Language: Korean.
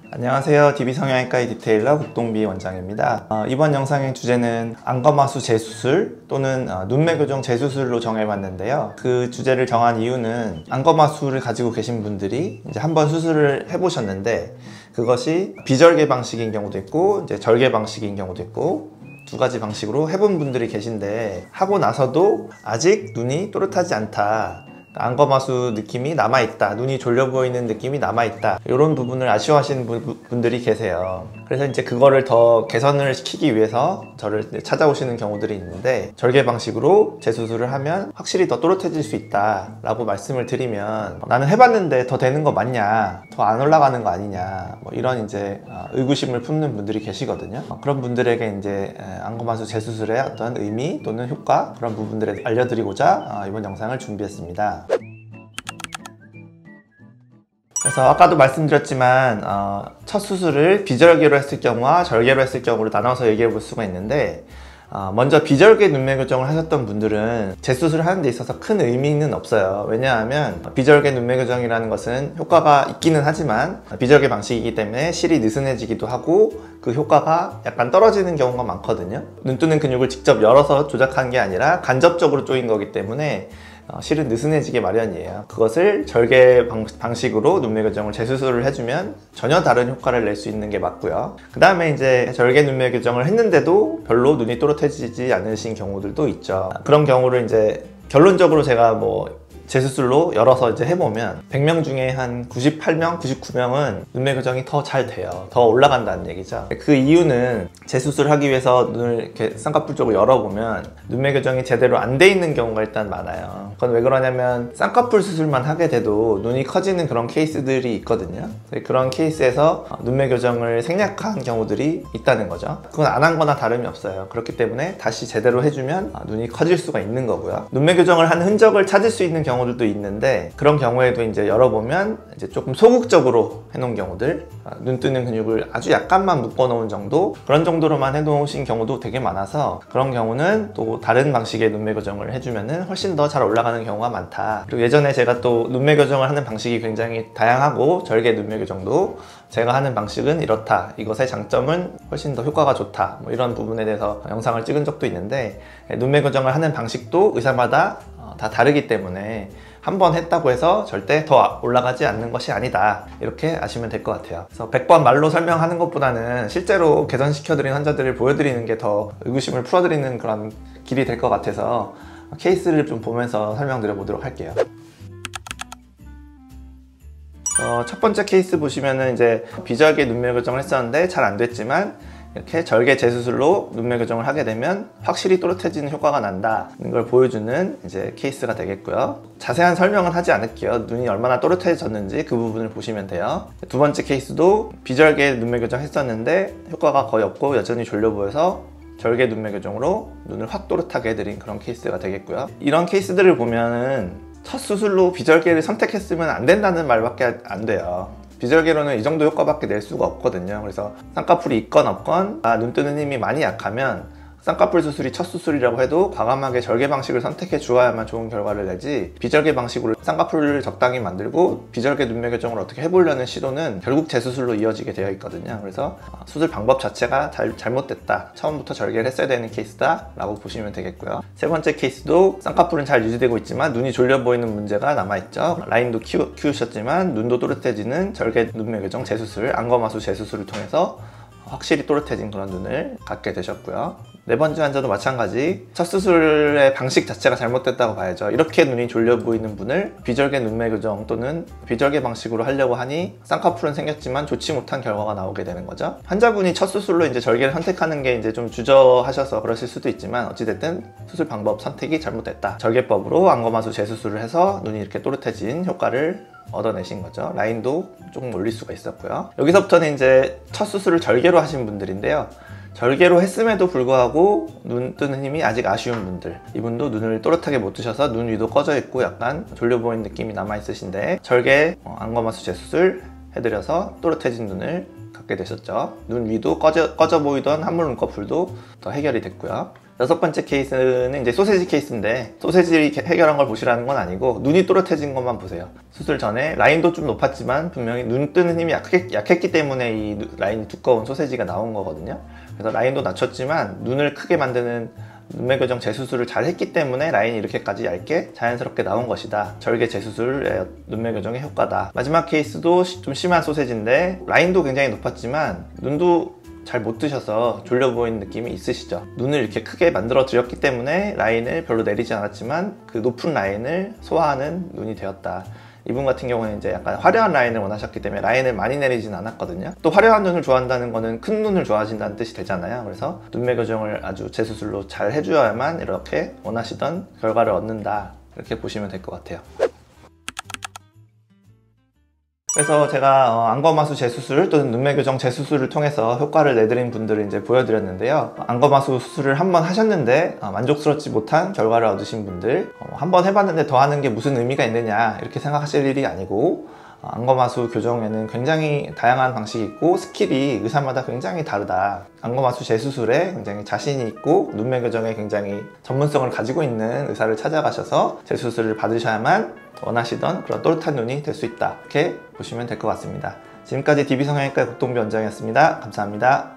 안녕하세요. DB성형외과의 디테일러 국동비 원장입니다. 이번 영상의 주제는 안검하수 재수술 또는 눈매 교정 재수술로 정해봤는데요. 그 주제를 정한 이유는 안검하수를 가지고 계신 분들이 이제 한번 수술을 해보셨는데 그것이 비절개 방식인 경우도 있고 이제 절개 방식인 경우도 있고 두 가지 방식으로 해본 분들이 계신데 하고 나서도 아직 눈이 또렷하지 않다, 안검하수 느낌이 남아있다, 눈이 졸려 보이는 느낌이 남아있다, 이런 부분을 아쉬워하시는 분들이 계세요. 그래서 이제 그거를 더 개선을 시키기 위해서 저를 찾아오시는 경우들이 있는데, 절개 방식으로 재수술을 하면 확실히 더 또렷해질 수 있다 라고 말씀을 드리면, 나는 해봤는데 더 되는 거 맞냐, 더 안 올라가는 거 아니냐, 뭐 이런 이제 의구심을 품는 분들이 계시거든요. 그런 분들에게 이제 안검하수 재수술의 어떤 의미 또는 효과, 그런 부분들을 알려드리고자 이번 영상을 준비했습니다. 그래서 아까도 말씀드렸지만 첫 수술을 비절개로 했을 경우와 절개로 했을 경우로 나눠서 얘기해 볼 수가 있는데, 먼저 비절개 눈매 교정을 하셨던 분들은 재수술을 하는 데 있어서 큰 의미는 없어요. 왜냐하면 비절개 눈매 교정이라는 것은 효과가 있기는 하지만 비절개 방식이기 때문에 실이 느슨해지기도 하고 그 효과가 약간 떨어지는 경우가 많거든요. 눈 뜨는 근육을 직접 열어서 조작한 게 아니라 간접적으로 조인 거기 때문에 실은 느슨해지게 마련이에요. 그것을 절개 방식으로 눈매 교정을 재수술을 해주면 전혀 다른 효과를 낼 수 있는 게 맞고요. 그 다음에 이제 절개 눈매 교정을 했는데도 별로 눈이 또렷해지지 않으신 경우들도 있죠. 그런 경우를 이제 결론적으로 제가 재수술로 열어서 이제 해보면 100명 중에 한 98명, 99명은 눈매 교정이 더 잘 돼요. 더 올라간다는 얘기죠. 그 이유는 재수술을 하기 위해서 눈을 이렇게 쌍꺼풀 쪽으로 열어보면 눈매 교정이 제대로 안 돼 있는 경우가 일단 많아요. 그건 왜 그러냐면 쌍꺼풀 수술만 하게 돼도 눈이 커지는 그런 케이스들이 있거든요. 그런 케이스에서 눈매 교정을 생략한 경우들이 있다는 거죠. 그건 안 한 거나 다름이 없어요. 그렇기 때문에 다시 제대로 해주면 눈이 커질 수가 있는 거고요. 눈매 교정을 한 흔적을 찾을 수 있는 경우들도 있는데, 그런 경우에도 이제 열어보면 이제 조금 소극적으로 해놓은 경우들, 눈 뜨는 근육을 아주 약간만 묶어 놓은 정도, 그런 정도로만 해놓으신 경우도 되게 많아서 그런 경우는 또 다른 방식의 눈매 교정을 해주면은 훨씬 더 잘 올라가는 경우가 많다. 그리고 예전에 제가 또 눈매 교정을 하는 방식이 굉장히 다양하고, 절개 눈매 교정도 제가 하는 방식은 이렇다, 이것의 장점은 훨씬 더 효과가 좋다, 이런 부분에 대해서 영상을 찍은 적도 있는데, 눈매 교정을 하는 방식도 의사마다 다 다르기 때문에 한 번 했다고 해서 절대 더 올라가지 않는 것이 아니다, 이렇게 아시면 될 것 같아요. 그래서 100번 말로 설명하는 것보다는 실제로 개선시켜드린 환자들을 보여드리는 게 더 의구심을 풀어드리는 그런 길이 될 것 같아서 케이스를 좀 보면서 설명드려 보도록 할게요. 첫 번째 케이스 보시면은 이제 비절개 눈매 교정을 했었는데 잘 안 됐지만 이렇게 절개 재수술로 눈매 교정을 하게 되면 확실히 또렷해지는 효과가 난다는 걸 보여주는 이제 케이스가 되겠고요. 자세한 설명은 하지 않을게요. 눈이 얼마나 또렷해졌는지 그 부분을 보시면 돼요. 두 번째 케이스도 비절개 눈매 교정 했었는데 효과가 거의 없고 여전히 졸려 보여서 절개 눈매 교정으로 눈을 확 또렷하게 해드린 그런 케이스가 되겠고요. 이런 케이스들을 보면은 첫 수술로 비절개를 선택했으면 안 된다는 말밖에 안 돼요. 비절개로는 이 정도 효과밖에 낼 수가 없거든요. 그래서 쌍꺼풀이 있건 없건 눈 뜨는 힘이 많이 약하면 쌍꺼풀 수술이 첫 수술이라고 해도 과감하게 절개 방식을 선택해 주어야만 좋은 결과를 내지, 비절개 방식으로 쌍꺼풀을 적당히 만들고 비절개 눈매 교정을 어떻게 해보려는 시도는 결국 재수술로 이어지게 되어 있거든요. 그래서 수술 방법 자체가 잘못됐다, 처음부터 절개를 했어야 되는 케이스다 라고 보시면 되겠고요. 세 번째 케이스도 쌍꺼풀은 잘 유지되고 있지만 눈이 졸려 보이는 문제가 남아있죠. 라인도 키우셨지만 눈도 또렷해지는 절개 눈매 교정 재수술, 안검하수 재수술을 통해서 확실히 또렷해진 그런 눈을 갖게 되셨고요. 네 번째 환자도 마찬가지, 첫 수술의 방식 자체가 잘못됐다고 봐야죠. 이렇게 눈이 졸려 보이는 분을 비절개 눈매 교정 또는 비절개 방식으로 하려고 하니 쌍꺼풀은 생겼지만 좋지 못한 결과가 나오게 되는 거죠. 환자분이 첫 수술로 이제 절개를 선택하는 게 이제 좀 주저하셔서 그러실 수도 있지만, 어찌됐든 수술 방법 선택이 잘못됐다. 절개법으로 안검하수 재수술을 해서 눈이 이렇게 또렷해진 효과를 얻어내신 거죠. 라인도 조금 올릴 수가 있었고요. 여기서부터는 이제 첫 수술을 절개로 하신 분들인데요. 절개로 했음에도 불구하고 눈 뜨는 힘이 아직 아쉬운 분들, 이분도 눈을 또렷하게 못 뜨셔서 눈 위도 꺼져 있고 약간 졸려 보이는 느낌이 남아 있으신데, 절개 안검하수 재수술 해드려서 또렷해진 눈을 갖게 되셨죠. 눈 위도 꺼져 보이던 함몰 눈꺼풀도 더 해결이 됐고요. 여섯 번째 케이스는 이제 소세지 케이스인데, 소세지 해결한 걸 보시라는 건 아니고 눈이 또렷해진 것만 보세요. 수술 전에 라인도 좀 높았지만 분명히 눈 뜨는 힘이 약했기 때문에 이 라인이 두꺼운 소세지가 나온 거거든요. 그래서 라인도 낮췄지만 눈을 크게 만드는 눈매 교정 재수술을 잘 했기 때문에 라인이 이렇게까지 얇게 자연스럽게 나온 것이다. 절개 재수술의 눈매 교정의 효과다. 마지막 케이스도 좀 심한 소세지인데 라인도 굉장히 높았지만 눈도 잘 못 뜨셔서 졸려 보이는 느낌이 있으시죠. 눈을 이렇게 크게 만들어 드렸기 때문에 라인을 별로 내리지 않았지만 그 높은 라인을 소화하는 눈이 되었다. 이분 같은 경우는 이제 약간 화려한 라인을 원하셨기 때문에 라인을 많이 내리진 않았거든요. 또 화려한 눈을 좋아한다는 거는 큰 눈을 좋아하신다는 뜻이 되잖아요. 그래서 눈매 교정을 아주 재수술로 잘 해줘야만 이렇게 원하시던 결과를 얻는다, 이렇게 보시면 될 것 같아요. 그래서 제가 안검하수 재수술 또는 눈매 교정 재수술을 통해서 효과를 내드린 분들을 이제 보여드렸는데요. 안검하수 수술을 한번 하셨는데 만족스럽지 못한 결과를 얻으신 분들, 한번 해봤는데 더 하는 게 무슨 의미가 있느냐 이렇게 생각하실 일이 아니고, 안검하수 교정에는 굉장히 다양한 방식이 있고 스킬이 의사마다 굉장히 다르다. 안검하수 재수술에 굉장히 자신이 있고 눈매 교정에 굉장히 전문성을 가지고 있는 의사를 찾아가셔서 재수술을 받으셔야만 원하시던 그런 또렷한 눈이 될 수 있다, 이렇게 보시면 될 것 같습니다. 지금까지 DB성형외과 국동비 원장이었습니다. 감사합니다.